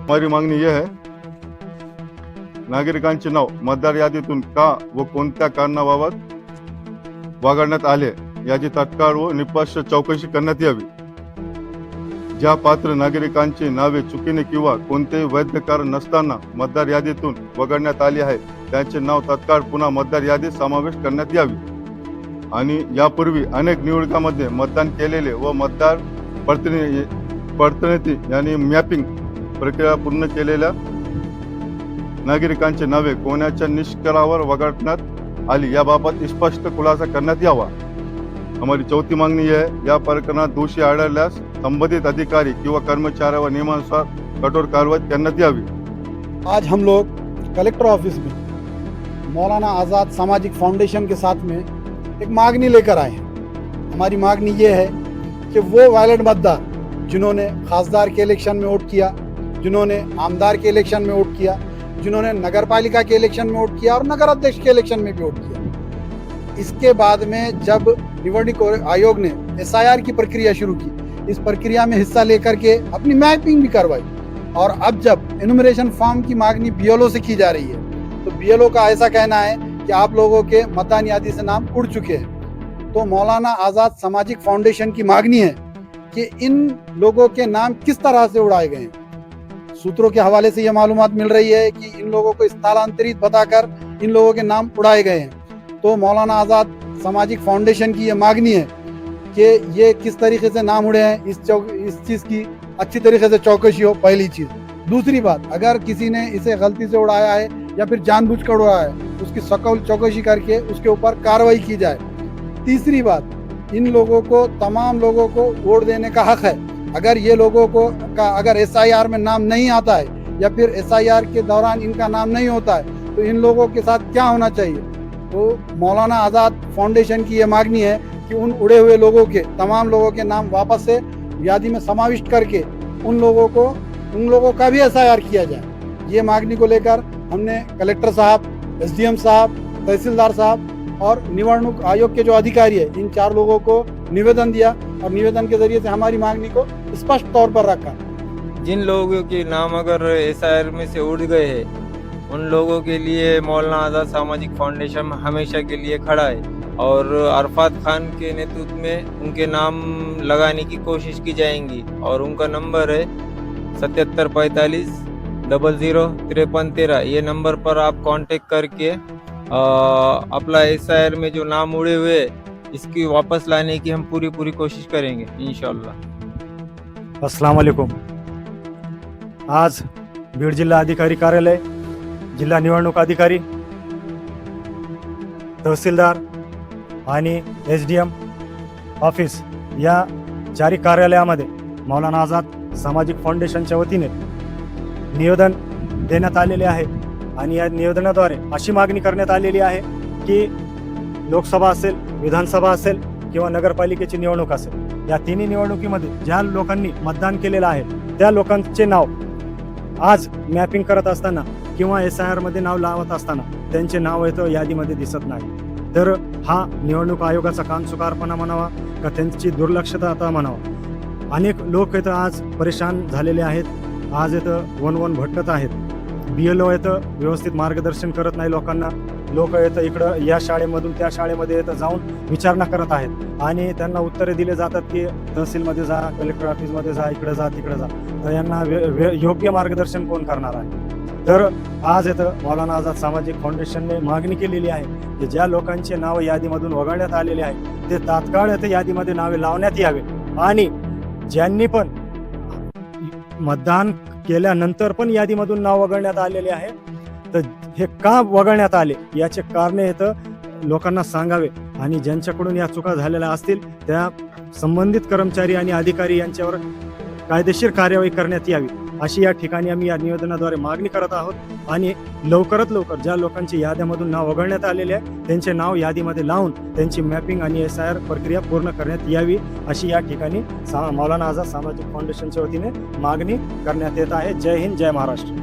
हमारी मागणी यह है, नागरिकांचे नाव मतदार यादीतून का व कोणत्या कारणाबाबत वगळण्यात आले याची तात्काळ व निष्पक्ष चौकशी करण्यात यावी। ज्या पात्र नागरिकांची नावे चुकीने किंवा कोणतेही वैध कारण नसताना मतदार यादीतून वगळण्यात आली आहे त्यांचे नाव तात्काळ पुन्हा मतदार यादीत समावेश करण्यात यावी। आणि यापूर्वी अनेक निवडणुकांमध्ये मतदान केलेले व मतदार प्रतिनिधी यांनी मॅपिंग प्रक्रिया पूर्ण केलेल्या नागरिकांची नावे कोणाच्या निष्कर्षावर वगळण्यात आली याबाबत स्पष्ट खुलासा करण्यात यावा। हमारी चौथी मागणी है, या प्रकरणात दोषी आढळल्यास संबंधित अधिकारी किंवा कर्मचाऱ्यावर नियमानुसार कठोर कार्रवाई करण्यात यावी। आज हम लोग कलेक्टर ऑफिस में मौलाना आज़ाद सामाजिक फाउंडेशन के साथ में एक मांगनी लेकर आए हैं। हमारी मांगनी ये है कि वो वायलेंट मतदार जिन्होंने खासदार के इलेक्शन में वोट किया, जिन्होंने आमदार के इलेक्शन में वोट किया, जिन्होंने नगर पालिका के इलेक्शन में वोट किया और नगर अध्यक्ष के इलेक्शन में भी वोट किया, इसके बाद में जब निवडणूक आयोग ने SIR की प्रक्रिया शुरू की, इस प्रक्रिया में हिस्सा लेकर के अपनी मैपिंग भी करवाई और अब जब एनुमरेशन फॉर्म की मांगनी BLO से की जा रही है तो BLO का ऐसा कहना है कि आप लोगों के मतदान यादी से नाम उड़ चुके हैं। तो मौलाना आज़ाद सामाजिक फाउंडेशन की मांगनी है कि इन लोगों के नाम किस तरह से उड़ाए गए हैं। सूत्रों के हवाले से यह मालूमात मिल रही है कि इन लोगों को स्थलांतरित बताकर इन लोगों के नाम उड़ाए गए हैं। तो मौलाना आज़ाद सामाजिक फाउंडेशन की ये मांगनी है कि ये किस तरीके से नाम उड़े हैं, इस चीज़ की अच्छी तरीके से चौकसी हो, पहली चीज़। दूसरी बात, अगर किसी ने इसे गलती से उड़ाया है या फिर जानबूझकर उड़ाया है उसकी सखोल चौकसी करके उसके ऊपर कार्रवाई की जाए। तीसरी बात, इन लोगों को, तमाम लोगों को वोट देने का हक है। अगर ये लोगों को अगर SIR में नाम नहीं आता है या फिर SIR के दौरान इनका नाम नहीं होता है तो इन लोगों के साथ क्या होना चाहिए। तो मौलाना आज़ाद फाउंडेशन की ये मांगनी है कि उन उड़े हुए लोगों के, तमाम लोगों के नाम वापस से यादी में समाविष्ट करके उन लोगों का भी SIR किया जाए। ये मांगनी को लेकर हमने कलेक्टर साहब, SDM साहब, तहसीलदार साहब और निवडणूक आयोग के जो अधिकारी है इन 4 लोगों को निवेदन दिया और निवेदन के जरिए से हमारी मांगनी को स्पष्ट तौर पर रखा। जिन लोगों के नाम अगर SIR में से उड़ गए हैं उन लोगों के लिए मौलाना आज़ाद सामाजिक फाउंडेशन हमेशा के लिए खड़ा है और अरफात खान के नेतृत्व में उनके नाम लगाने की कोशिश की जाएंगी और उनका नंबर है 7745 00 53 13। ये नंबर पर आप कांटेक्ट करके अपना SIR में जो नाम उड़े हुए इसकी वापस लाने की हम पूरी कोशिश करेंगे इंशाल्लाह। अस्सलाम वालेकुम। आज बीड जिल्हा अधिकारी कार्यालय, जिल्हा निवडणूक अधिकारी, तहसीलदार आणि SDM ऑफिस या 4 कार्यालयामध्ये मौलाना आझाद सामाजिक फाउंडेशनच्या वतीने निवेदन देण्यात आलेले आहे आणि या निवेदनाद्वारे अशी मागणी करण्यात आलेली आहे की लोकसभा असेल, विधानसभा असेल किंवा नगरपालिकेची निवडणूक असेल, या तिन्ही निवडणुकीमध्ये ज्या लोकांनी मतदान केलेलं आहे त्या लोकांचे नाव आज मॅपिंग करत असताना किंवा SIR मध्ये नाव लावत असताना त्यांचे नाव येतं यादीमध्ये दिसत नाही। तर हा निवडणूक आयोगाचा कानचुकारपणा म्हणावा का त्यांची दुर्लक्षता म्हणावा। अनेक लोक इथं आज परेशान झालेले आहेत, आज इथं वन भटकत आहेत। BLO इथं व्यवस्थित मार्गदर्शन करत नाही लोकांना। लोक इथं इकडं या शाळेमधून त्या शाळेमध्ये इथं जाऊन विचारणा करत आहेत आणि त्यांना उत्तरे दिले जातात की तहसीलमध्ये जा, कलेक्टर ऑफिसमध्ये जा, इकडे जा, तिकडे जा। तर यांना योग्य मार्गदर्शन कोण करणार आहे। तर आज इथं मौलाना आझाद सामाजिक फाउंडेशनने मागणी केलेली आहे की ज्या लोकांचे नाव यादीमधून वगळण्यात आलेले आहे ते तात्काळ इथं यादीमध्ये नावे लावण्यात यावे आणि ज्यांनी पण मतदान केल्यानंतर पण यादीमधून नाव वगळण्यात आलेले आहे तर हे का वगळण्यात आले याचे कारणे इथं लोकांना सांगावे आणि ज्यांच्याकडून या चुका झालेल्या असतील त्या संबंधित कर्मचारी आणि अधिकारी यांच्यावर कायदेशीर कार्यवाही करण्यात यावी अशी या ठिकाणी आम्ही या निवेदनाद्वारे मागणी करत आहोत। आणि लवकरात लवकर ज्या लोकांची यादीमधून नाव वगळण्यात आलेले आहे त्यांचे नाव यादीमध्ये लावून त्यांची मॅपिंग आणि SIR प्रक्रिया पूर्ण करण्यात यावी अशी या ठिकाणी मौलाना आझाद सामाजिक फाउंडेशनच्या वतीने मागणी करण्यात येत आहे। जय हिंद, जय महाराष्ट्र।